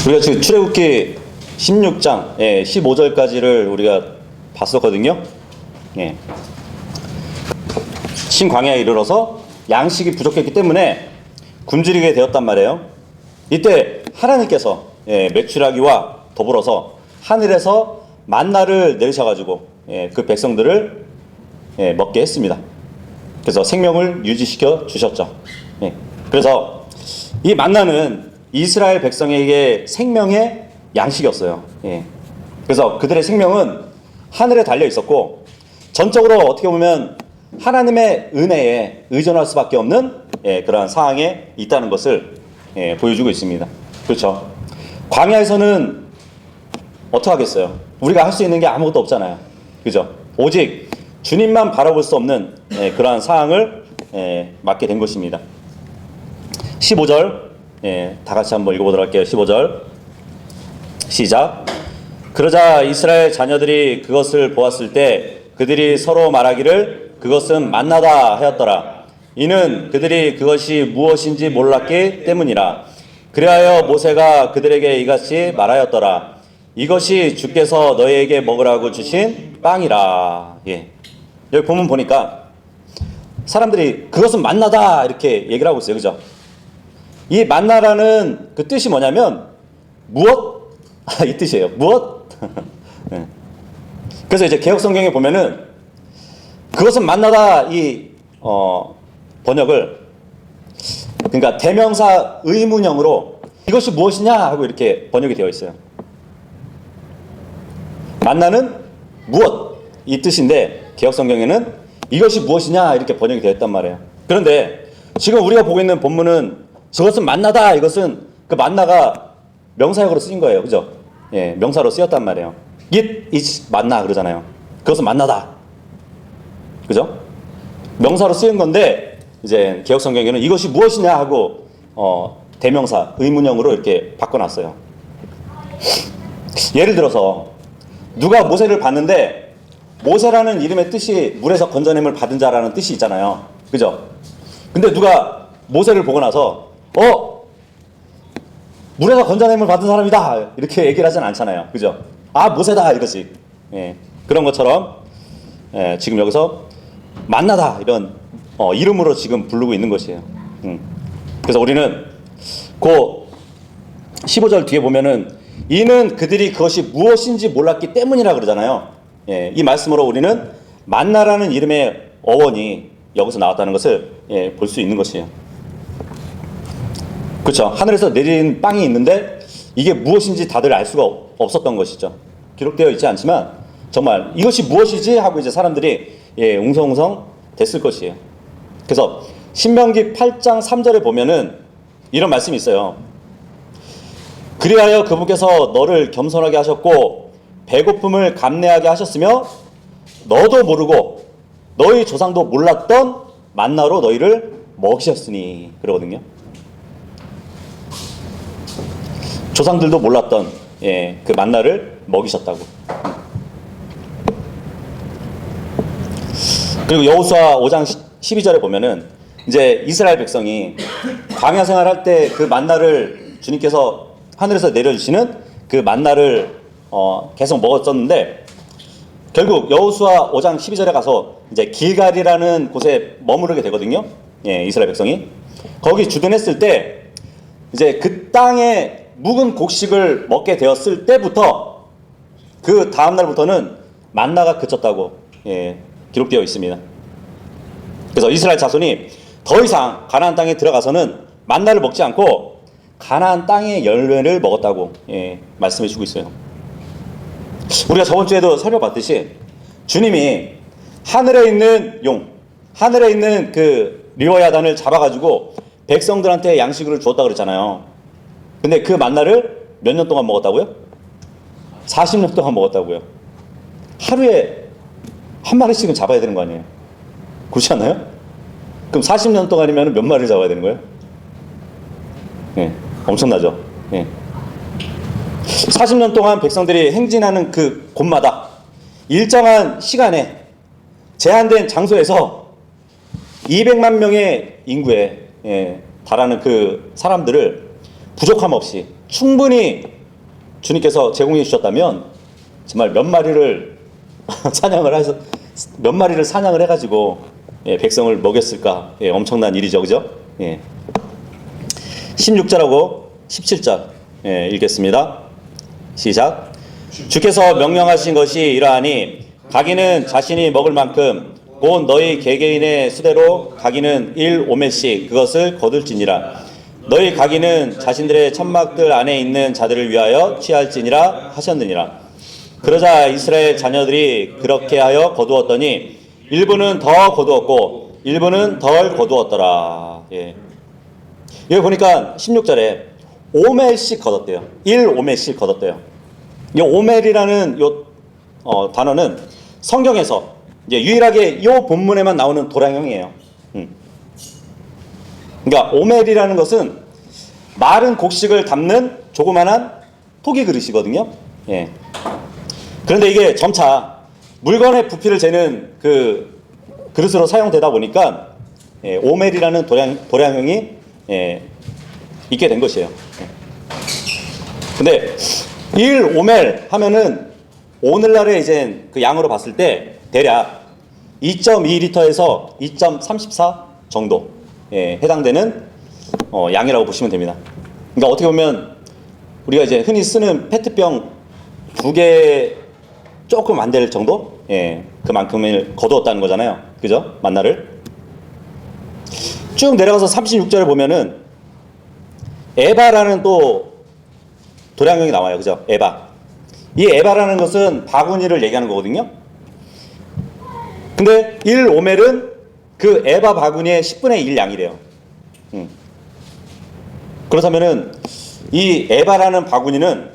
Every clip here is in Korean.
우리가 지금 출애굽기 16장 15절까지를 우리가 봤었거든요. 예. 신광야에 이르러서 양식이 부족했기 때문에 굶주리게 되었단 말이에요. 이때 하나님께서 메추라기와 더불어서 하늘에서 만나를 내리셔가지고 그 백성들을 먹게 했습니다. 그래서 생명을 유지시켜 주셨죠. 그래서 이 만나는 이스라엘 백성에게 생명의 양식이었어요. 그래서 그들의 생명은 하늘에 달려 있었고, 전적으로 어떻게 보면 하나님의 은혜에 의존할 수밖에 없는 그러한 상황에 있다는 것을 보여주고 있습니다. 그렇죠? 광야에서는 어떻게 하겠어요? 우리가 할 수 있는 게 아무것도 없잖아요. 그죠? 오직 주님만 바라볼 수 없는 그러한 상황을 맞게 된 것입니다. 15절 다 같이 한번 읽어보도록 할게요. 15절 시작. 그러자 이스라엘 자녀들이 그것을 보았을 때 그들이 서로 말하기를 그것은 만나다 하였더라. 이는 그들이 그것이 무엇인지 몰랐기 때문이라. 그리하여 모세가 그들에게 이같이 말하였더라. 이것이 주께서 너희에게 먹으라고 주신 빵이라. 여기 보면 보니까 사람들이 그것은 만나다 이렇게 얘기를 하고 있어요. 그죠? 이 만나라는 그 뜻이 뭐냐면 무엇? 이 뜻이에요. 무엇? 그래서 이제 개혁성경에 보면은 그것은 만나다 이 번역을, 그러니까 대명사 의문형으로 이것이 무엇이냐 하고 이렇게 번역이 되어 있어요. 만나는 무엇? 이 뜻인데 개혁성경에는 이것이 무엇이냐 이렇게 번역이 되어 있단 말이에요. 그런데 지금 우리가 보고 있는 본문은 저것은 만나다, 이것은 그 만나가 명사역으로 쓰인 거예요. 그죠? 명사로 쓰였단 말이에요. It is 만나 그러잖아요. 그것은 만나다. 그죠? 명사로 쓰인 건데 이제 개혁성경에는 이것이 무엇이냐 하고 대명사 의문형으로 이렇게 바꿔놨어요. 예를 들어서 누가 모세를 봤는데, 모세라는 이름의 뜻이 물에서 건져냄을 받은 자라는 뜻이 있잖아요. 그죠? 근데 누가 모세를 보고 나서 물에서 건져냄을 받은 사람이다 이렇게 얘기를 하진 않잖아요. 그죠? 아, 모세다 이거지. 그런 것처럼 지금 여기서 만나다 이런 이름으로 지금 부르고 있는 것이에요. 그래서 우리는 그 15절 뒤에 보면은 이는 그들이 그것이 무엇인지 몰랐기 때문이라 그러잖아요. 이 말씀으로 우리는 만나라는 이름의 어원이 여기서 나왔다는 것을 볼 수 있는 것이에요. 그렇죠? 하늘에서 내린 빵이 있는데 이게 무엇인지 다들 알 수가 없었던 것이죠. 기록되어 있지 않지만 정말 이것이 무엇이지 하고 이제 사람들이 웅성웅성 됐을 것이에요. 그래서 신명기 8장 3절에 보면은 이런 말씀이 있어요. 그리하여 그분께서 너를 겸손하게 하셨고 배고픔을 감내하게 하셨으며 너도 모르고 너희 조상도 몰랐던 만나로 너희를 먹이셨으니, 그러거든요. 조상들도 몰랐던 그 만나를 먹이셨다고. 그리고 여호수아 5장 12절에 보면은 이제 이스라엘 백성이 광야 생활할 때 그 만나를 주님께서 하늘에서 내려주시는 그 만나를 계속 먹었었는데, 결국 여호수아 5장 12절에 가서 이제 길갈이라는 곳에 머무르게 되거든요. 이스라엘 백성이 거기 주둔했을 때 이제 그 땅에 묵은 곡식을 먹게 되었을 때부터 그 다음 날부터는 만나가 그쳤다고 기록되어 있습니다. 그래서 이스라엘 자손이 더 이상 가나안 땅에 들어가서는 만나를 먹지 않고 가나안 땅의 열매를 먹었다고 말씀해 주고 있어요. 우리가 저번 주에도 살펴봤듯이 주님이 하늘에 있는 용, 하늘에 있는 그 리워야단을 잡아가지고 백성들한테 양식을 주었다 그랬잖아요. 근데 그 만나를 몇 년 동안 먹었다고요? 40년 동안 먹었다고요. 하루에 한 마리씩은 잡아야 되는 거 아니에요? 그렇지 않나요? 그럼 40년 동안이면 몇 마리를 잡아야 되는 거예요? 엄청나죠? 40년 동안 백성들이 행진하는 그 곳마다 일정한 시간에 제한된 장소에서 200만 명의 인구에 달하는 그 사람들을 부족함 없이 충분히 주님께서 제공해 주셨다면 정말 몇 마리를 몇 마리를 사냥을 해가지고 백성을 먹였을까. 엄청난 일이죠, 그죠? 16절하고 17절 읽겠습니다. 시작. 주께서 명령하신 것이 이러하니 가기는 자신이 먹을 만큼 곧 너희 개개인의 수대로 가기는 1오멜씩 그것을 거둘지니라. 너희 가기는 자신들의 천막들 안에 있는 자들을 위하여 취할지니라 하셨느니라. 그러자 이스라엘 자녀들이 그렇게 하여 거두었더니 일부는 더 거두었고 일부는 덜 거두었더라. 여기 보니까 16절에 오멜씩 거뒀대요. 1오멜씩 거뒀대요. 이 오멜이라는 단어는 성경에서 이제 유일하게 이 본문에만 나오는 도량형이에요. 그러니까 오멜이라는 것은 마른 곡식을 담는 조그만한 토기 그릇이거든요. 그런데 이게 점차 물건의 부피를 재는 그 그릇으로 사용되다 보니까 오멜이라는 도량형이 있게 된 것이에요. 근데 1오멜 하면은 오늘날의 이제 그 양으로 봤을 때 대략 2.2리터에서 2.34 정도 해당되는 양이라고 보시면 됩니다. 그러니까 어떻게 보면 우리가 이제 흔히 쓰는 페트병 2개 조금 안 될 정도? 그만큼을 거두었다는 거잖아요. 그죠? 만나를. 쭉 내려가서 36절에 보면은 에바라는 또 도량형이 나와요. 그죠? 에바. 이 에바라는 것은 바구니를 얘기하는 거거든요. 근데 1오멜은 그 에바 바구니의 10분의 1 양이래요. 그렇다면은 이 에바라는 바구니는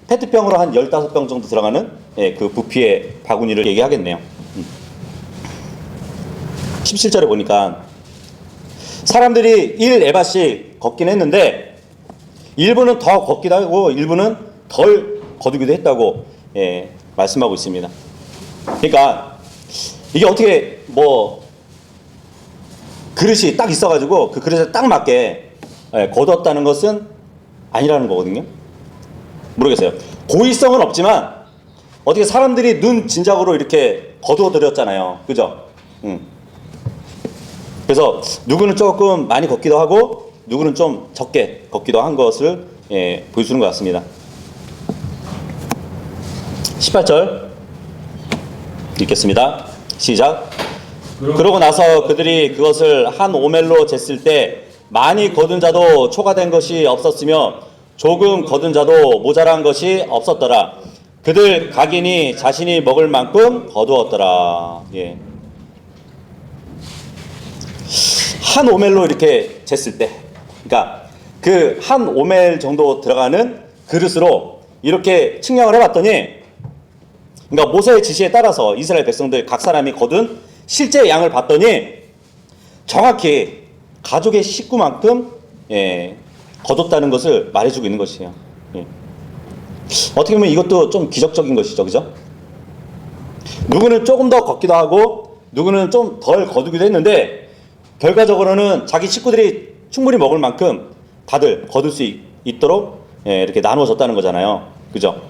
페트병으로 한 15병 정도 들어가는 그 부피의 바구니를 얘기하겠네요. 17절에 보니까 사람들이 1에바씩 걷긴 했는데 일부는 더 걷기도 하고 일부는 덜 거두기도 했다고 말씀하고 있습니다. 그러니까 이게 어떻게 뭐 그릇이 딱 있어가지고 그 그릇에 딱 맞게 거뒀다는 것은 아니라는 거거든요. 모르겠어요. 고의성은 없지만 어떻게 사람들이 눈 진작으로 이렇게 거두어 드렸잖아요. 그죠? 그래서 누구는 조금 많이 걷기도 하고 누구는 좀 적게 걷기도 한 것을 보여주는 것 같습니다. 18절 읽겠습니다. 시작. 그러고 나서 그들이 그것을 한 오멜로 쟀을 때 많이 거둔 자도 초과된 것이 없었으며 조금 거둔 자도 모자란 것이 없었더라. 그들 각인이 자신이 먹을 만큼 거두었더라. 한 오멜로 이렇게 쟀을 때, 그러니까 그 한 오멜 정도 들어가는 그릇으로 이렇게 측량을 해봤더니, 그러니까 모세의 지시에 따라서 이스라엘 백성들 각 사람이 거둔 실제 양을 봤더니 정확히 가족의 식구만큼 거뒀다는 것을 말해주고 있는 것이에요. 어떻게 보면 이것도 좀 기적적인 것이죠, 그죠? 누구는 조금 더 걷기도 하고 누구는 좀 덜 거두기도 했는데 결과적으로는 자기 식구들이 충분히 먹을 만큼 다들 거둘 수 있도록 이렇게 나누어졌다는 거잖아요, 그죠?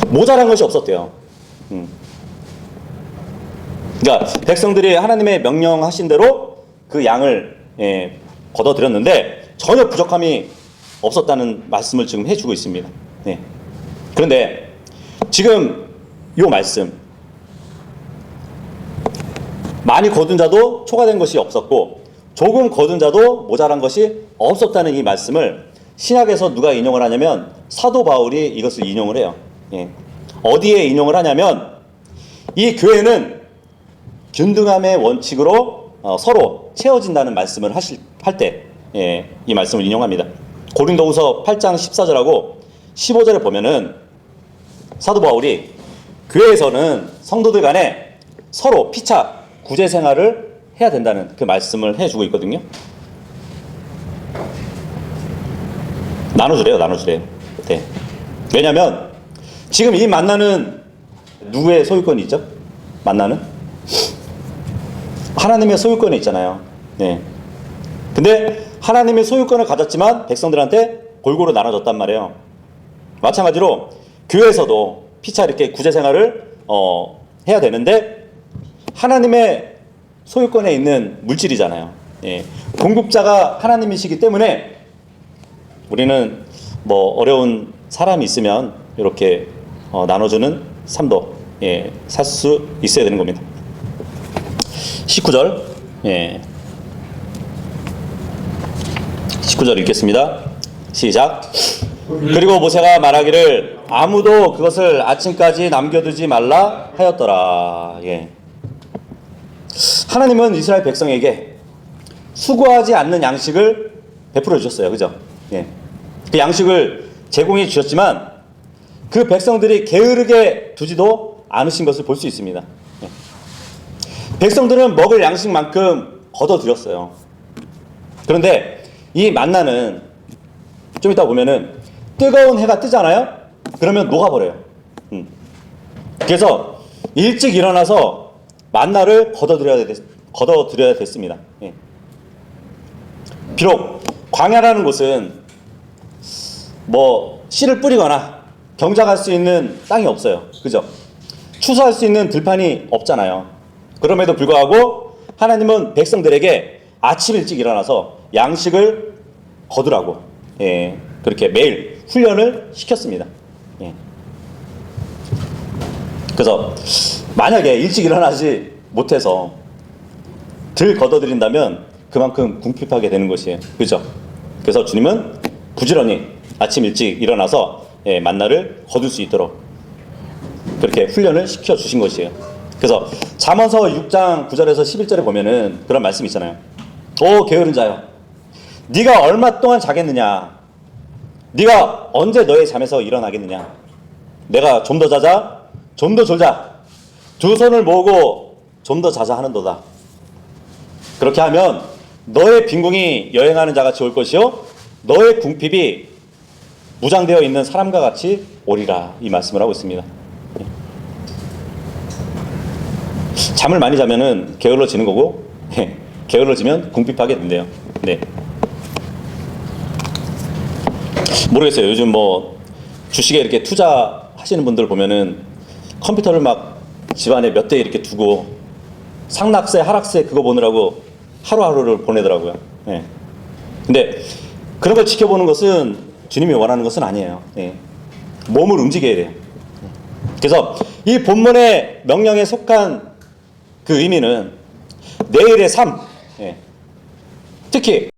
모자란 것이 없었대요. 그러니까 백성들이 하나님의 명령하신 대로 그 양을 거둬들였는데 전혀 부족함이 없었다는 말씀을 지금 해주고 있습니다. 그런데 지금 이 말씀, 많이 거둔 자도 초과된 것이 없었고 조금 거둔 자도 모자란 것이 없었다는 이 말씀을 신약에서 누가 인용을 하냐면 사도 바울이 이것을 인용을 해요. 어디에 인용을 하냐면 이 교회는 균등함의 원칙으로 서로 채워진다는 말씀을 할 때 이 말씀을 인용합니다. 고린도후서 8장 14절하고 15절에 보면은 사도 바울이 교회에서는 성도들 간에 서로 피차 구제 생활을 해야 된다는 그 말씀을 해주고 있거든요. 나눠주래요. 왜냐하면 지금 이 만나는 누구의 소유권이 있죠? 만나는 하나님의 소유권이 있잖아요. 근데 하나님의 소유권을 가졌지만 백성들한테 골고루 나눠줬단 말이에요. 마찬가지로 교회에서도 피차 이렇게 구제 생활을 해야 되는데 하나님의 소유권에 있는 물질이잖아요. 예. 공급자가 하나님이시기 때문에 우리는 뭐 어려운 사람이 있으면 이렇게 나눠주는 삶도 살 수 있어야 되는 겁니다. 19절 19절 읽겠습니다. 시작. 그리고 모세가 말하기를 아무도 그것을 아침까지 남겨두지 말라 하였더라. 하나님은 이스라엘 백성에게 수고하지 않는 양식을 베풀어 주셨어요. 그죠? 그 양식을 제공해 주셨지만 그 백성들이 게으르게 두지도 않으신 것을 볼 수 있습니다. 백성들은 먹을 양식만큼 걷어들였어요. 그런데 이 만나는 좀 이따 보면은 뜨거운 해가 뜨잖아요? 그러면 녹아버려요. 그래서 일찍 일어나서 만나를 걷어들여야 됐습니다. 비록 광야라는 곳은 뭐 씨를 뿌리거나 경작할 수 있는 땅이 없어요. 그죠? 추수할 수 있는 들판이 없잖아요. 그럼에도 불구하고 하나님은 백성들에게 아침 일찍 일어나서 양식을 거두라고 그렇게 매일 훈련을 시켰습니다. 그래서 만약에 일찍 일어나지 못해서 들 걷어들인다면 그만큼 궁핍하게 되는 것이에요. 그죠? 그래서 주님은 부지런히 아침 일찍 일어나서 만나를 거둘 수 있도록 그렇게 훈련을 시켜주신 것이에요. 그래서 잠언서 6장 9절에서 11절에 보면은 그런 말씀이 있잖아요. 오 게으른 자여, 네가 얼마 동안 자겠느냐? 네가 언제 너의 잠에서 일어나겠느냐? 내가 좀 더 자자, 좀 더 졸자, 두 손을 모으고 좀 더 자자 하는도다. 그렇게 하면 너의 빈궁이 여행하는 자같이 올 것이요 너의 궁핍이 무장되어 있는 사람과 같이 오리라. 이 말씀을 하고 있습니다. 잠을 많이 자면은 게을러지는 거고 게을러지면 궁핍하게 된대요. 모르겠어요. 요즘 뭐 주식에 이렇게 투자하시는 분들 보면은 컴퓨터를 막 집안에 몇 대 이렇게 두고 상락세 하락세 그거 보느라고 하루하루를 보내더라고요. 근데 그런 걸 지켜보는 것은 주님이 원하는 것은 아니에요. 몸을 움직여야 돼요. 그래서 이 본문의 명령에 속한 그 의미는 내일의 삶, 특히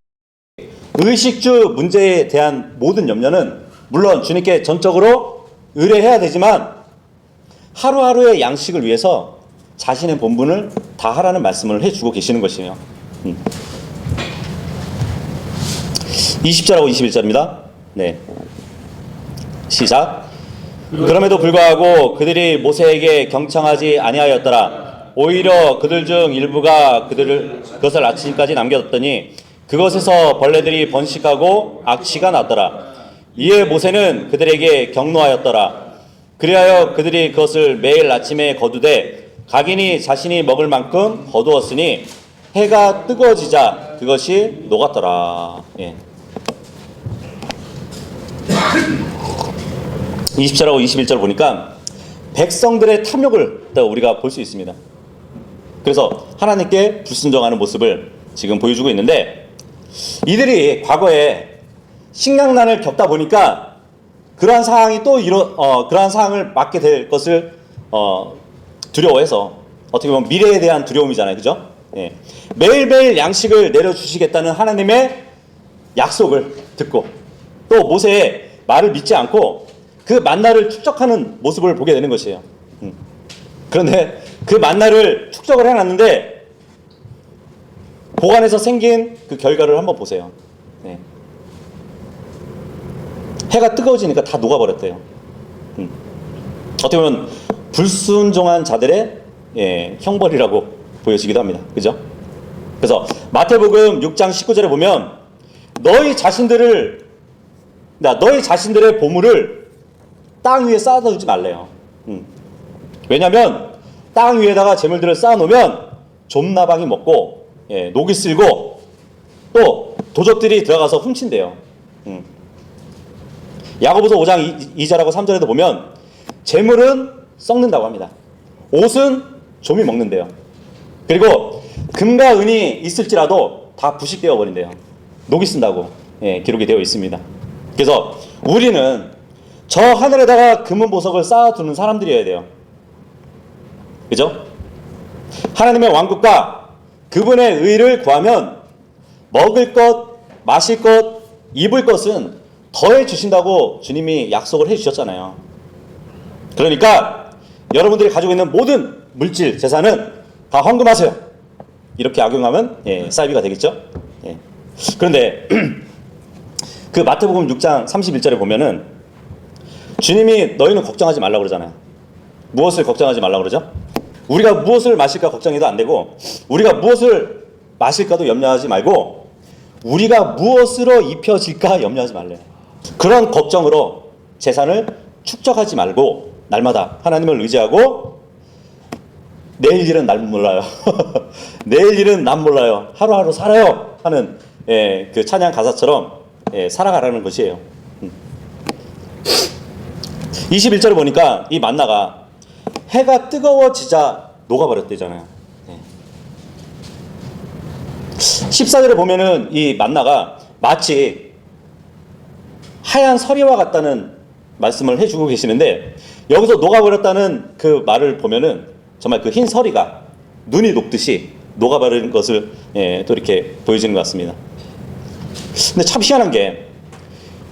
의식주 문제에 대한 모든 염려는 물론 주님께 전적으로 의뢰해야 되지만 하루하루의 양식을 위해서 자신의 본분을 다하라는 말씀을 해주고 계시는 것이에요. 20절하고 21절입니다. 시작. 그럼에도 불구하고 그들이 모세에게 경청하지 아니하였더라. 오히려 그들 중 일부가 그것을 아침까지 남겨뒀더니 그것에서 벌레들이 번식하고 악취가 났더라. 이에 모세는 그들에게 경노하였더라. 그리하여 그들이 그것을 매일 아침에 거두되 각인이 자신이 먹을 만큼 거두었으니 해가 뜨거워지자 그것이 녹았더라. 20절하고 21절 보니까 백성들의 탐욕을 우리가 볼 수 있습니다. 그래서 하나님께 불순종하는 모습을 지금 보여주고 있는데 이들이 과거에 식량난을 겪다 보니까 그러한 상황이 또 그러한 상황을 맞게 될 것을 두려워해서 어떻게 보면 미래에 대한 두려움이잖아요. 그죠? 매일매일 양식을 내려주시겠다는 하나님의 약속을 듣고 또 모세의 말을 믿지 않고 그 만나를 축적하는 모습을 보게 되는 것이에요. 그런데 그 만나를 축적을 해놨는데 보관해서 생긴 그 결과를 한번 보세요. 해가 뜨거워지니까 다 녹아버렸대요. 어떻게 보면 불순종한 자들의 형벌이라고 보여지기도 합니다. 그죠? 그래서 마태복음 6장 19절에 보면 너희 자신들의 보물을 땅 위에 쌓아두지 말래요. 왜냐하면 땅 위에다가 재물들을 쌓아놓으면 좀나방이 먹고 녹이 쓸고 또 도적들이 들어가서 훔친대요. 야고보서 5장 2절하고 3절에도 보면 재물은 썩는다고 합니다. 옷은 좀이 먹는데요. 그리고 금과 은이 있을지라도 다 부식되어 버린대요. 녹이 쓴다고 기록이 되어 있습니다. 그래서 우리는 저 하늘에다가 금은 보석을 쌓아두는 사람들이어야 돼요. 그죠? 하나님의 왕국과 그분의 의를 구하면 먹을 것, 마실 것, 입을 것은 더해 주신다고 주님이 약속을 해 주셨잖아요. 그러니까 여러분들이 가지고 있는 모든 물질, 재산은 다 헌금하세요. 이렇게 악용하면 사이비가 되겠죠. 그런데 그 마태복음 6장 31절에 보면은 주님이 너희는 걱정하지 말라고 그러잖아요. 무엇을 걱정하지 말라고 그러죠? 우리가 무엇을 마실까 걱정해도 안 되고, 우리가 무엇을 마실까도 염려하지 말고, 우리가 무엇으로 입혀질까 염려하지 말래요. 그런 걱정으로 재산을 축적하지 말고 날마다 하나님을 의지하고, 내일 일은 날 몰라요. 내일 일은 난 몰라요. 하루하루 살아요 하는 그 찬양 가사처럼 살아가라는 것이에요. 21절을 보니까 이 만나가 해가 뜨거워지자 녹아버렸대잖아요. 14절에 보면은 이 만나가 마치 하얀 서리와 같다는 말씀을 해주고 계시는데, 여기서 녹아버렸다는 그 말을 보면은 정말 그 흰 서리가 눈이 녹듯이 녹아버리는 것을 또 이렇게 보여지는 것 같습니다. 근데 참 희한한 게,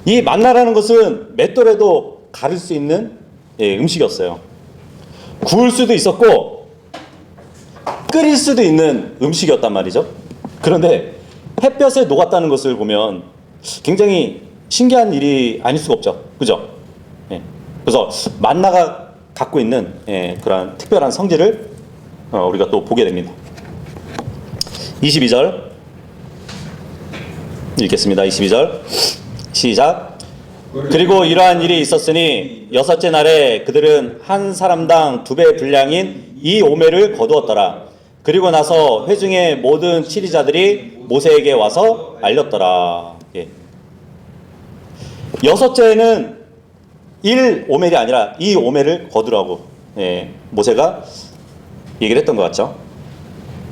이 만나라는 것은 맷돌에도 가를 수 있는 음식이었어요. 구울 수도 있었고 끓일 수도 있는 음식이었단 말이죠. 그런데 햇볕에 녹았다는 것을 보면 굉장히 신기한 일이 아닐 수가 없죠. 그죠? 그래서 만나가 갖고 있는 그런 특별한 성질을 우리가 또 보게 됩니다. 22절 읽겠습니다. 22절 시작. 그리고 이러한 일이 있었으니 여섯째 날에 그들은 한 사람당 2배 분량인 이 오매를 거두었더라. 그리고 나서 회중의 모든 치리자들이 모세에게 와서 알렸더라. 여섯째는 1오멜이 아니라 2오멜을 거두라고 모세가 얘기를 했던 것 같죠.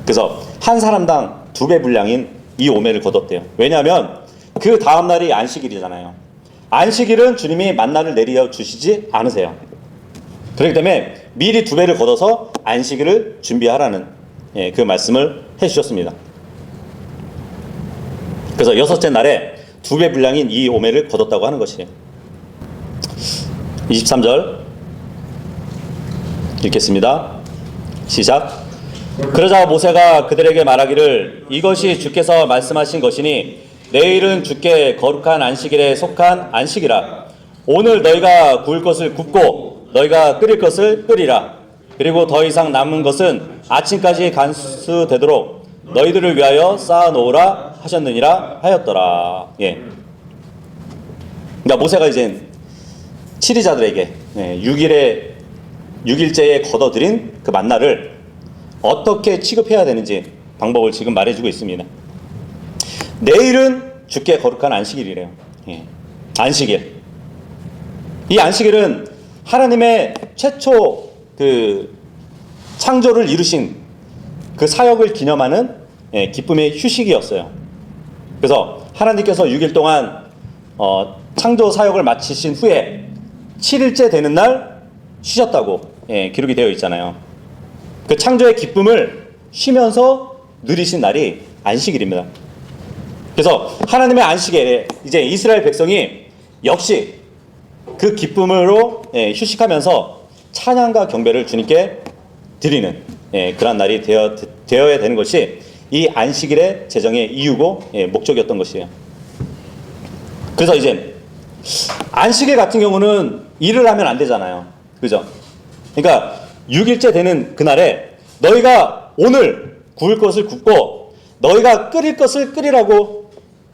그래서 한 사람당 2배 분량인 2오멜을 거뒀대요. 왜냐하면 그 다음 날이 안식일이잖아요. 안식일은 주님이 만나를 내려 주시지 않으세요. 그렇기 때문에 미리 2배를 걷어서 안식일을 준비하라는 그 말씀을 해주셨습니다. 그래서 여섯째 날에 2배 분량인 이 오매를 거뒀다고 하는 것이에요. 23절 읽겠습니다. 시작. 그러자 모세가 그들에게 말하기를 이것이 주께서 말씀하신 것이니 내일은 주께 거룩한 안식일에 속한 안식이라. 오늘 너희가 구울 것을 굽고 너희가 끓일 것을 끓이라. 그리고 더 이상 남은 것은 아침까지 간수되도록 너희들을 위하여 쌓아놓으라 하셨느니라 하였더라. 그러니까 모세가 이제 치리자들에게 6일째에 걷어들인 그 만나를 어떻게 취급해야 되는지 방법을 지금 말해주고 있습니다. 내일은 주께 거룩한 안식일이래요. 안식일. 이 안식일은 하나님의 최초 그 창조를 이루신 그 사역을 기념하는 기쁨의 휴식이었어요. 그래서 하나님께서 6일 동안 창조 사역을 마치신 후에 7일째 되는 날 쉬셨다고 기록이 되어 있잖아요. 그 창조의 기쁨을 쉬면서 누리신 날이 안식일입니다. 그래서 하나님의 안식일에 이제 이스라엘 백성이 역시 그 기쁨으로 휴식하면서 찬양과 경배를 주님께 드리는 그런 날이 되어야 되는 것이 이 안식일의 제정의 이유고 목적이었던 것이에요. 그래서 이제 안식일 같은 경우는 일을 하면 안 되잖아요. 그죠? 그러니까 6일째 되는 그날에 너희가 오늘 구울 것을 굽고 너희가 끓일 것을 끓이라고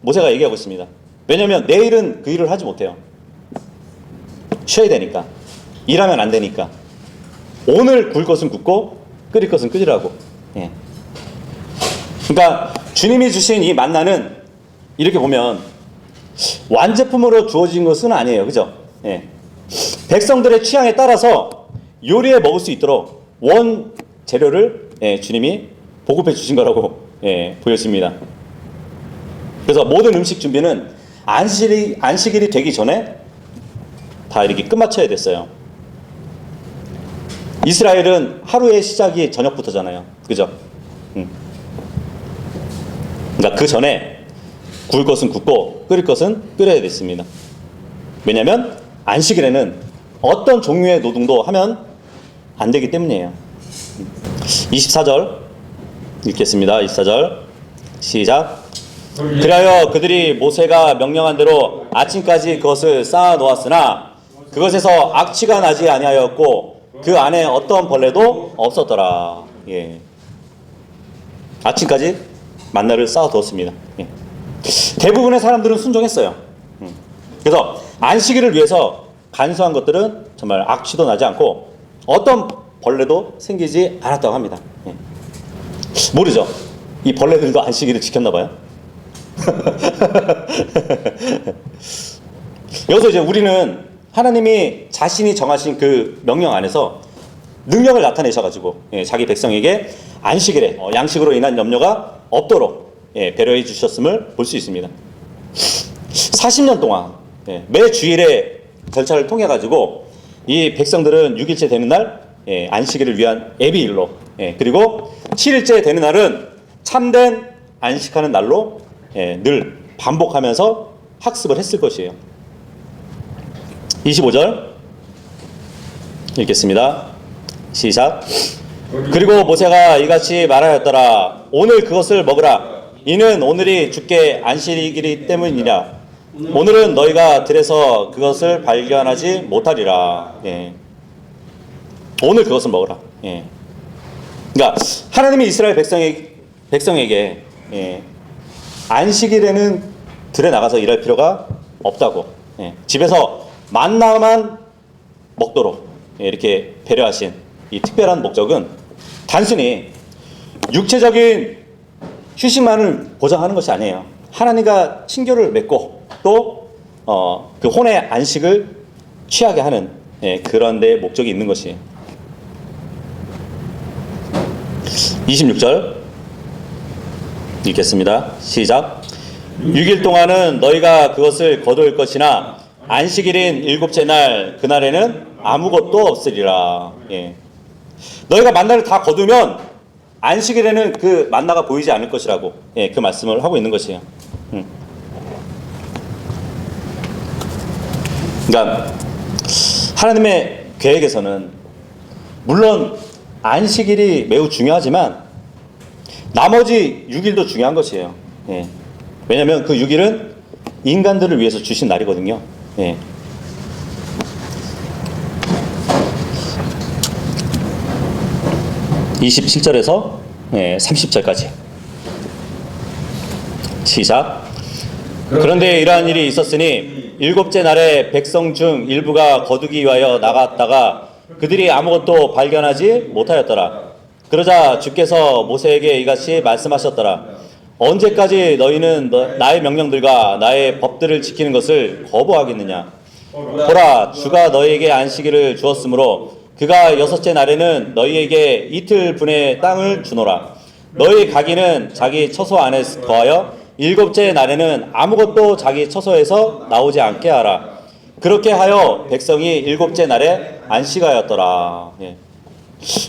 모세가 얘기하고 있습니다. 왜냐하면 내일은 그 일을 하지 못해요. 쉬어야 되니까. 일하면 안 되니까. 오늘 구울 것은 굽고 끓일 것은 끓이라고. 그러니까 주님이 주신 이 만나는 이렇게 보면 완제품으로 주어진 것은 아니에요. 그죠? 예. 백성들의 취향에 따라서 요리해 먹을 수 있도록 원 재료를 주님이 보급해 주신 거라고 보여집니다. 그래서 모든 음식 준비는 안식일이 되기 전에 다 이렇게 끝마쳐야 됐어요. 이스라엘은 하루의 시작이 저녁부터잖아요. 그죠? 그러니까 그 전에 구울 것은 굽고 끓일 것은 끓여야 됐습니다. 왜냐하면 안식일에는 어떤 종류의 노동도 하면 안 되기 때문이에요. 24절 읽겠습니다. 24절 시작. 그리하여 그들이 모세가 명령한 대로 아침까지 그것을 쌓아 놓았으나 그것에서 악취가 나지 아니하였고 그 안에 어떤 벌레도 없었더라. 예. 아침까지 만나를 쌓아 두었습니다. 예. 대부분의 사람들은 순종했어요. 그래서 안식일을 위해서 간수한 것들은 정말 악취도 나지 않고 어떤 벌레도 생기지 않았다고 합니다. 예. 모르죠? 이 벌레들도 안식일을 지켰나 봐요. 여기서 이제 우리는 하나님이 자신이 정하신 그 명령 안에서 능력을 나타내셔가지고 자기 백성에게 안식일에 양식으로 인한 염려가 없도록 배려해 주셨음을 볼 수 있습니다. 40년 동안 매 주일에 절차를 통해 가지고 이 백성들은 6일째 되는 날 안식일을 위한 예비일로 그리고 7일째 되는 날은 참된 안식하는 날로 늘 반복하면서 학습을 했을 것이에요. 25절 읽겠습니다. 시작. 그리고 모세가 이같이 말하였더라. 오늘 그것을 먹으라. 이는 오늘이 주께 안식일이기 때문이라. 오늘은 너희가 들에서 그것을 발견하지 못하리라. 오늘 그것을 먹으라. 그러니까 하나님이 이스라엘 백성에게 안식일에는 들에 나가서 일할 필요가 없다고 집에서 만나만 먹도록 이렇게 배려하신 이 특별한 목적은 단순히 육체적인 휴식만을 보장하는 것이 아니에요. 하나님과 친교를 맺고 또 그 혼의 안식을 취하게 하는 그런 데 목적이 있는 것이에요. 26절 읽겠습니다. 시작. 6일 동안은 너희가 그것을 거둘 것이나 안식일인 일곱째 날 그날에는 아무것도 없으리라. 너희가 만나를 다 거두면 안식일에는 그 만나가 보이지 않을 것이라고 그 말씀을 하고 있는 것이에요. 그러니까 하나님의 계획에서는 물론 안식일이 매우 중요하지만 나머지 6일도 중요한 것이에요. 왜냐하면 그 6일은 인간들을 위해서 주신 날이거든요. 27절에서 30절까지 시작. 그런데 이러한 일이 있었으니 일곱째 날에 백성 중 일부가 거두기 위하여 나갔다가 그들이 아무것도 발견하지 못하였더라. 그러자 주께서 모세에게 이같이 말씀하셨더라. 언제까지 너희는 나의 명령들과 나의 법들을 지키는 것을 거부하겠느냐. 보라, 주가 너희에게 안식일을 주었으므로 그가 여섯째 날에는 너희에게 이틀 분의 땅을 주노라. 너희 가기는 자기 처소 안에 거하여 일곱째 날에는 아무것도 자기 처소에서 나오지 않게 하라. 그렇게 하여 백성이 일곱째 날에 안식하였더라.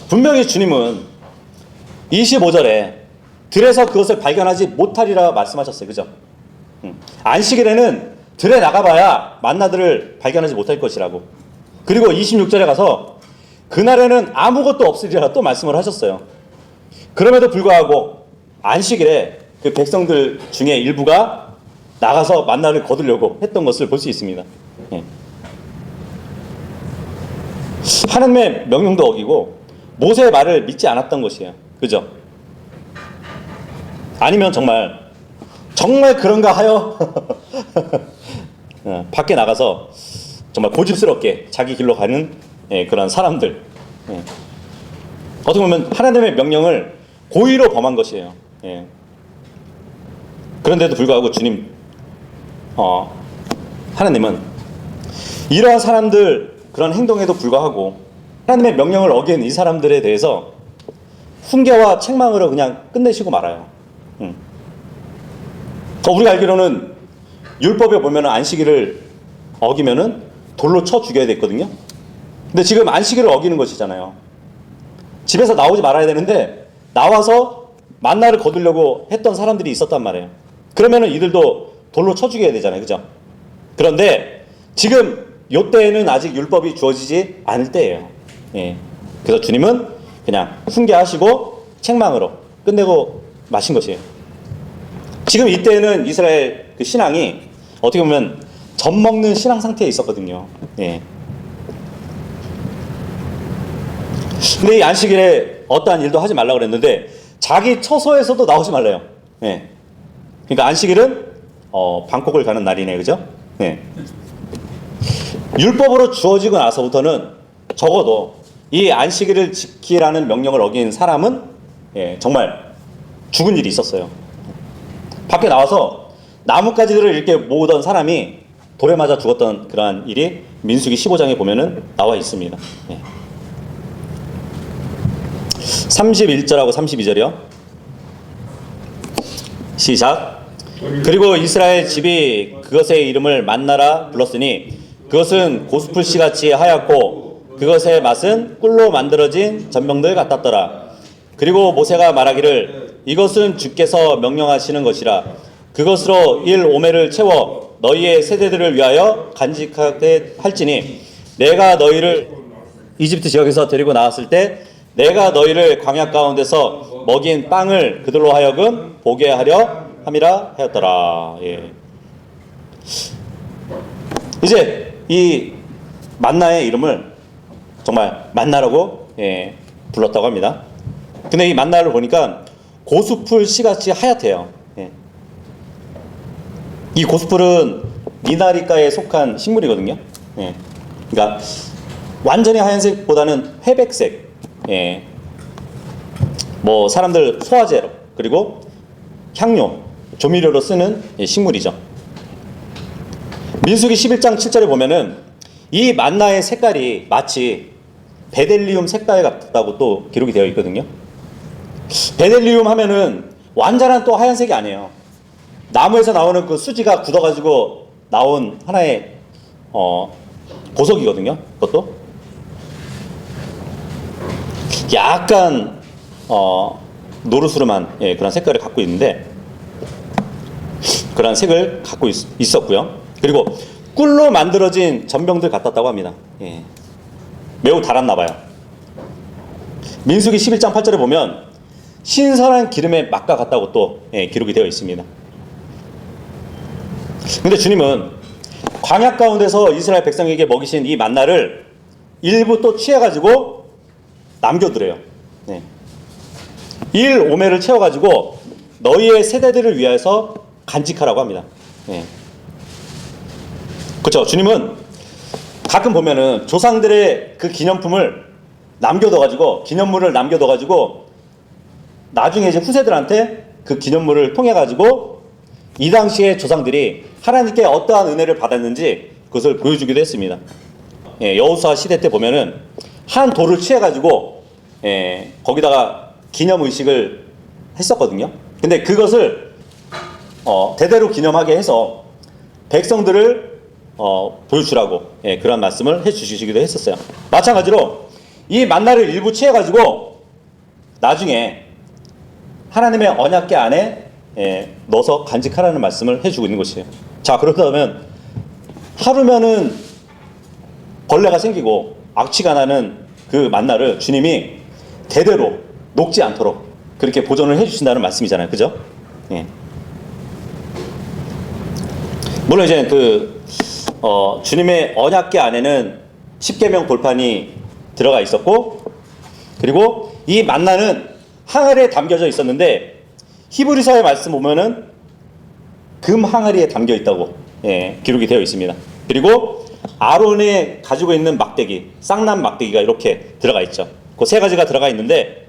분명히 주님은 25절에 들에서 그것을 발견하지 못하리라 말씀하셨어요. 그죠? 안식일에는 들에 나가봐야 만나들을 발견하지 못할 것이라고. 그리고 26절에 가서 그날에는 아무것도 없으리라 또 말씀을 하셨어요. 그럼에도 불구하고 안식일에 그 백성들 중에 일부가 나가서 만나를 거두려고 했던 것을 볼 수 있습니다. 하나님의 명령도 어기고 모세의 말을 믿지 않았던 것이에요. 그죠? 아니면 정말 그런가 하여 밖에 나가서 정말 고집스럽게 자기 길로 가는 그런 사람들. 어떻게 보면 하나님의 명령을 고의로 범한 것이에요. 그런데도 불구하고 주님 하나님은 이러한 사람들 그런 행동에도 불구하고 하나님의 명령을 어긴 이 사람들에 대해서 훈계와 책망으로 그냥 끝내시고 말아요. 우리가 알기로는 율법에 보면 안식일을 어기면은 돌로 쳐 죽여야 됐거든요. 근데 지금 안식일을 어기는 것이잖아요. 집에서 나오지 말아야 되는데 나와서 만나를 거두려고 했던 사람들이 있었단 말이에요. 그러면은 이들도 돌로 쳐 죽여야 되잖아요. 그죠? 그런데 지금 요때에는 아직 율법이 주어지지 않을 때예요. 예. 그래서 주님은 그냥 훈계하시고 책망으로 끝내고 마신 것이에요. 지금 이때는 이스라엘 그 신앙이 어떻게 보면 젖먹는 신앙 상태에 있었거든요. 예. 근데 이 안식일에 어떠한 일도 하지 말라고 그랬는데 자기 처소에서도 나오지 말래요. 예. 그러니까 안식일은 방콕을 가는 날이네, 그죠? 예. 율법으로 주어지고 나서부터는 적어도 이 안식일을 지키라는 명령을 어긴 사람은 정말 죽은 일이 있었어요. 밖에 나와서 나뭇가지들을 이렇게 모으던 사람이 돌에 맞아 죽었던 그러한 일이 민수기 15장에 보면은 나와 있습니다. 31절하고 32절이요. 시작. 그리고 이스라엘 집이 그것의 이름을 만나라 불렀으니 그것은 고스풀 씨같이 하얗고 그것의 맛은 꿀로 만들어진 전병들 같았더라. 그리고 모세가 말하기를 이것은 주께서 명령하시는 것이라. 그것으로 1오멜을 채워 너희의 세대들을 위하여 간직하게 할지니 내가 너희를 이집트 지역에서 데리고 나왔을 때 내가 너희를 광야 가운데서 먹인 빵을 그들로 하여금 보게 하려 함이라 하였더라. 예. 이제 이 만나의 이름을 정말 만나라고 불렀다고 합니다. 근데 이 만나를 보니까 고수풀 씨같이 하얗대요. 예. 이 고수풀은 미나리과에 속한 식물이거든요. 예. 그러니까 완전히 하얀색보다는 회백색. 예. 뭐 사람들 소화제로 그리고 향료, 조미료로 쓰는 식물이죠. 민수기 11장 7절에 보면은 이 만나의 색깔이 마치 베델리움 색깔 같다고 또 기록이 되어 있거든요. 베델리움 하면은 완전한 또 하얀색이 아니에요. 나무에서 나오는 그 수지가 굳어가지고 나온 하나의 보석이거든요. 그것도 약간 노르스름한 그런 색깔을 갖고 있는데 그런 색을 갖고 있었고요. 그리고 꿀로 만들어진 전병들 같았다고 합니다. 예. 매우 달았나 봐요. 민수기 11장 8절에 보면 신선한 기름의 맛과 같다고 또 기록이 되어 있습니다. 근데 주님은 광야 가운데서 이스라엘 백성에게 먹이신 이 만나를 일부 또 취해가지고 남겨두래요. 1오멜을 채워가지고 너희의 세대들을 위해서 간직하라고 합니다. 그렇죠. 주님은 가끔 보면은 조상들의 그 기념품을 남겨둬가지고 기념물을 남겨둬가지고 나중에 이제 후세들한테 그 기념물을 통해 가지고 이 당시에 조상들이 하나님께 어떠한 은혜를 받았는지 그것을 보여주기도 했습니다. 여호수아 시대 때 보면은 한 돌을 취해 가지고 거기다가 기념 의식을 했었거든요. 근데 그것을 대대로 기념하게 해서 백성들을 보여주라고 그런 말씀을 해주시기도 했었어요. 마찬가지로 이 만나를 일부 취해가지고 나중에 하나님의 언약궤 안에 넣어서 간직하라는 말씀을 해주고 있는 것이에요. 자, 그렇다면 하루면은 벌레가 생기고 악취가 나는 그 만나를 주님이 대대로 녹지 않도록 그렇게 보존을 해주신다는 말씀이잖아요. 그죠? 물론 이제 주님의 언약궤 안에는 십계명 돌판이 들어가 있었고, 그리고 이 만나는 항아리에 담겨져 있었는데 히브리서의 말씀 보면은 금 항아리에 담겨 있다고 기록이 되어 있습니다. 그리고 아론이 가지고 있는 막대기, 쌍난 막대기가 이렇게 들어가 있죠. 그 세 가지가 들어가 있는데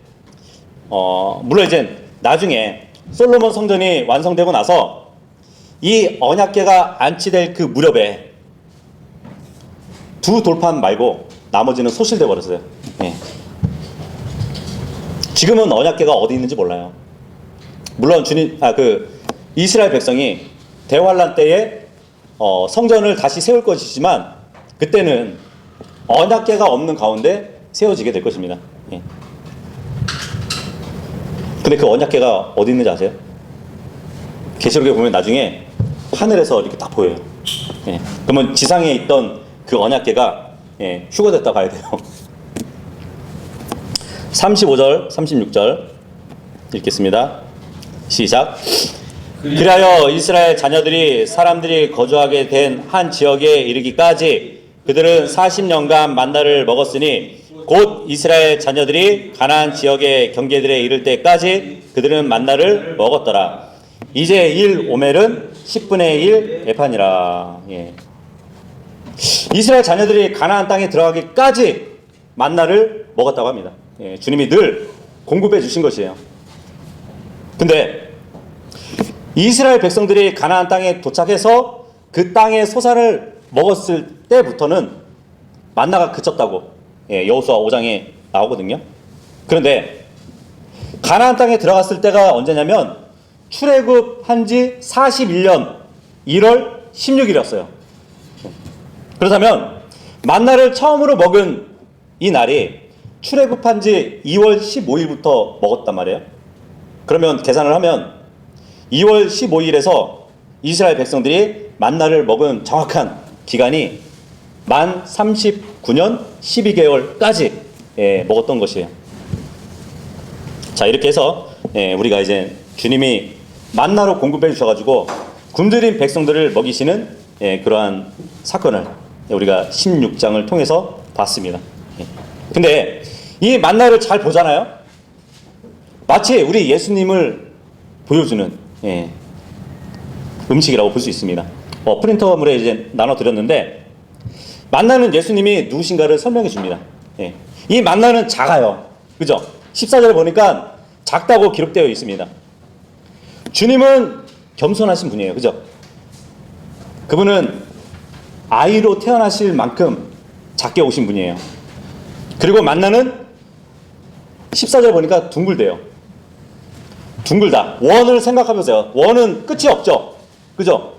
물론 이제 나중에 솔로몬 성전이 완성되고 나서 이 언약궤가 안치될 그 무렵에 두 돌판 말고 나머지는 소실돼 버렸어요. 예. 지금은 언약궤가 어디 있는지 몰라요. 물론 이스라엘 백성이 대환란 때에 성전을 다시 세울 것이지만 그때는 언약궤가 없는 가운데 세워지게 될 것입니다. 예. 근데 그 언약궤가 어디 있는지 아세요? 계시록에 보면 나중에 하늘에서 이렇게 딱 보여요. 예. 그러면 지상에 있던 그 언약궤가 휴거됐다 봐야 돼요. 35절, 36절 읽겠습니다. 시작. 그리하여 이스라엘 자녀들이 사람들이 거주하게 된 한 지역에 이르기까지 그들은 40년간 만나를 먹었으니 곧 이스라엘 자녀들이 가나안 지역의 경계들에 이를 때까지 그들은 만나를 먹었더라. 이제 1 오멜은 10분의 1 에판이라. 예. 이스라엘 자녀들이 가나안 땅에 들어가기까지 만나를 먹었다고 합니다. 예. 주님이 늘 공급해 주신 것이에요. 근데 이스라엘 백성들이 가나안 땅에 도착해서 그 땅의 소산을 먹었을 때부터는 만나가 그쳤다고 여호수아 5장에 나오거든요. 그런데 가나안 땅에 들어갔을 때가 언제냐면 출애굽한 지 41년 1월 16일이었어요. 그렇다면 만나를 처음으로 먹은 이 날이 출애굽한 지 2월 15일부터 먹었단 말이에요. 그러면 계산을 하면 2월 15일에서 이스라엘 백성들이 만나를 먹은 정확한 기간이 만 39년 12개월까지 먹었던 것이에요. 자, 이렇게 해서 우리가 이제 주님이 만나로 공급해 주셔가지고 굶주린 백성들을 먹이시는 그러한 사건을 우리가 16장을 통해서 봤습니다. 근데 이 만나를 잘 보잖아요. 마치 우리 예수님을 보여주는 음식이라고 볼 수 있습니다. 프린터물에 이제 나눠드렸는데 만나는 예수님이 누구신가를 설명해 줍니다. 이 만나는 작아요. 그죠? 14절에 보니까 작다고 기록되어 있습니다. 주님은 겸손하신 분이에요. 그죠? 그분은 아이로 태어나실 만큼 작게 오신 분이에요. 그리고 만나는 14절 보니까 둥글대요. 둥글다. 원을 생각해보세요. 원은 끝이 없죠. 그죠?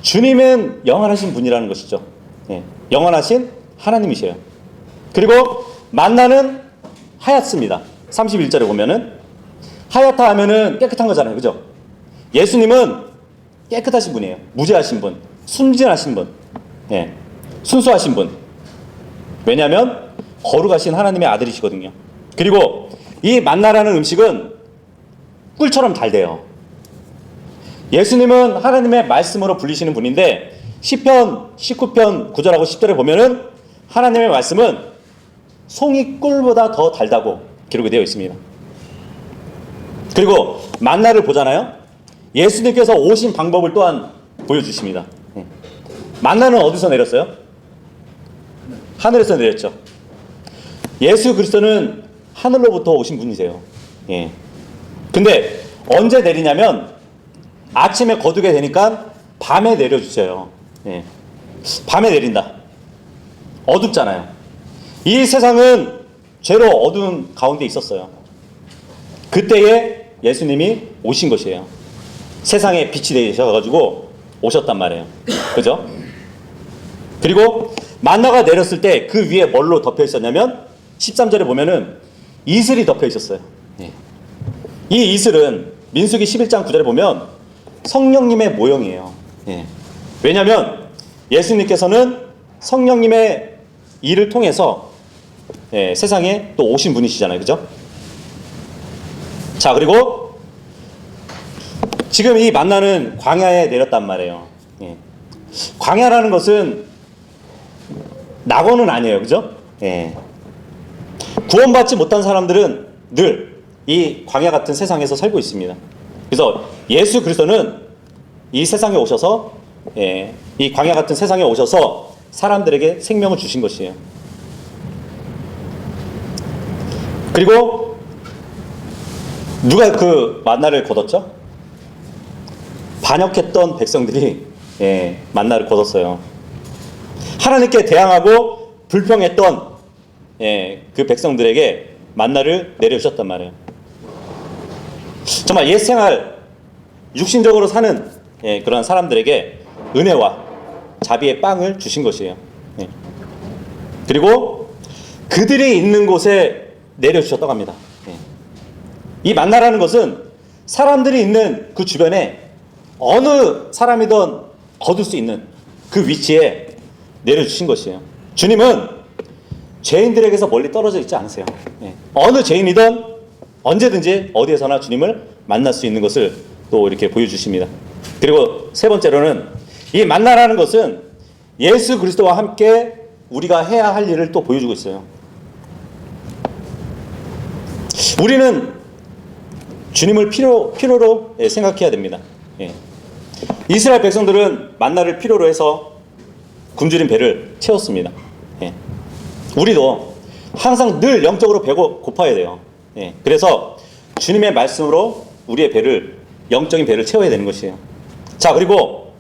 주님은 영원하신 분이라는 것이죠. 영원하신 하나님이세요. 그리고 만나는 하얗습니다. 31절에 보면은 하얗다 하면은 깨끗한 거잖아요. 그죠? 예수님은 깨끗하신 분이에요. 무죄하신 분, 순진하신 분, 순수하신 분. 왜냐하면 거룩하신 하나님의 아들이시거든요. 그리고 이 만나라는 음식은 꿀처럼 달대요. 예수님은 하나님의 말씀으로 불리시는 분인데 시편 19편 9절하고 10절에 보면은 하나님의 말씀은 송이 꿀보다 더 달다고 기록이 되어 있습니다. 그리고 만나를 보잖아요. 예수님께서 오신 방법을 또한 보여주십니다. 만나는 어디서 내렸어요? 하늘에서 내렸죠. 예수 그리스도는 하늘로부터 오신 분이세요. 근데 언제 내리냐면 아침에 거두게 되니까 밤에 내려주세요. 밤에 내린다. 어둡잖아요. 이 세상은 죄로 어두운 가운데 있었어요. 그때에 예수님이 오신 것이에요. 세상에 빛이 되셔가지고 오셨단 말이에요. 그죠? 그리고 만나가 내렸을 때 그 위에 뭘로 덮여 있었냐면 13절에 보면은 이슬이 덮여 있었어요. 이 이슬은 민수기 11장 9절에 보면 성령님의 모형이에요. 왜냐하면 예수님께서는 성령님의 일을 통해서 세상에 또 오신 분이시잖아요. 그죠? 자, 그리고 지금 이 만나는 광야에 내렸단 말이에요. 광야라는 것은 낙원은 아니에요. 그죠? 구원받지 못한 사람들은 늘 이 광야 같은 세상에서 살고 있습니다. 그래서 예수 그리스도는 이 세상에 오셔서 이 광야 같은 세상에 오셔서 사람들에게 생명을 주신 것이에요. 그리고 누가 그 만나를 거뒀죠? 반역했던 백성들이 만나를 거뒀어요. 하나님께 대항하고 불평했던 그 백성들에게 만나를 내려주셨단 말이에요. 정말 옛생활 육신적으로 사는 그런 사람들에게 은혜와 자비의 빵을 주신 것이에요. 그리고 그들이 있는 곳에 내려주셨다고 합니다. 이 만나라는 것은 사람들이 있는 그 주변에 어느 사람이든 거둘 수 있는 그 위치에 내려주신 것이에요. 주님은 죄인들에게서 멀리 떨어져 있지 않으세요. 어느 죄인이든 언제든지 어디에서나 주님을 만날 수 있는 것을 또 이렇게 보여주십니다. 그리고 세 번째로는 이 만나라는 것은 예수 그리스도와 함께 우리가 해야 할 일을 또 보여주고 있어요. 우리는 주님을 필요로 생각해야 됩니다. 이스라엘 백성들은 만나를 필요로 해서 굶주린 배를 채웠습니다. 우리도 항상 늘 영적으로 배고파야 돼요. 그래서 주님의 말씀으로 우리의 배를, 영적인 배를 채워야 되는 것이에요. 자, 그리고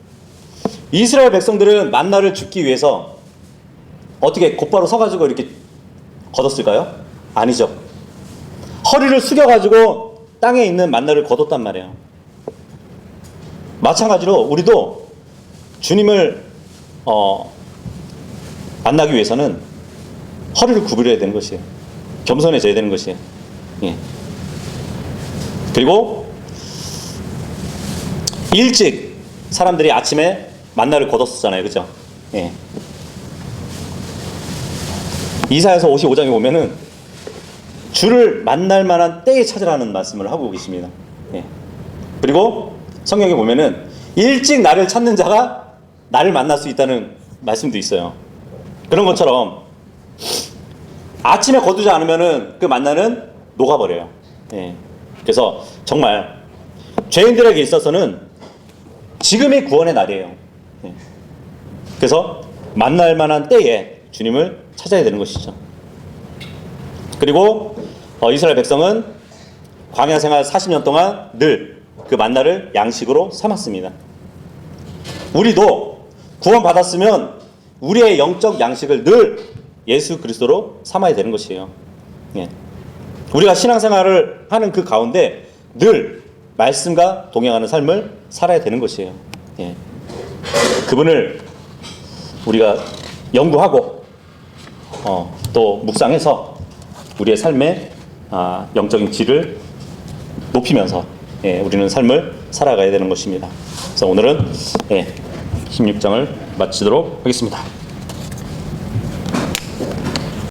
이스라엘 백성들은 만나를 줍기 위해서 어떻게 곧바로 서가지고 이렇게 걷었을까요? 아니죠. 허리를 숙여가지고 땅에 있는 만나를 거뒀단 말이에요. 마찬가지로 우리도 주님을 만나기 위해서는 허리를 구부려야 되는 것이에요. 겸손해져야 되는 것이에요. 그리고 일찍 사람들이 아침에 만나를 거뒀었잖아요. 그죠? 이사야서 55장에 보면은 주를 만날 만한 때에 찾으라는 말씀을 하고 계십니다. 그리고 성경에 보면은 일찍 나를 찾는 자가 나를 만날 수 있다는 말씀도 있어요. 그런 것처럼 아침에 거두지 않으면은 그 만나는 녹아버려요. 그래서 정말 죄인들에게 있어서는 지금이 구원의 날이에요. 그래서 만날 만한 때에 주님을 찾아야 되는 것이죠. 그리고 이스라엘 백성은 광야 생활 40년 동안 늘 그 만나를 양식으로 삼았습니다. 우리도 구원받았으면 우리의 영적 양식을 늘 예수 그리스도로 삼아야 되는 것이에요. 우리가 신앙생활을 하는 그 가운데 늘 말씀과 동행하는 삶을 살아야 되는 것이에요. 그분을 우리가 연구하고 또 묵상해서 우리의 삶의 영적인 질을 높이면서 우리는 삶을 살아가야 되는 것입니다. 그래서 오늘은 16장을 마치도록 하겠습니다.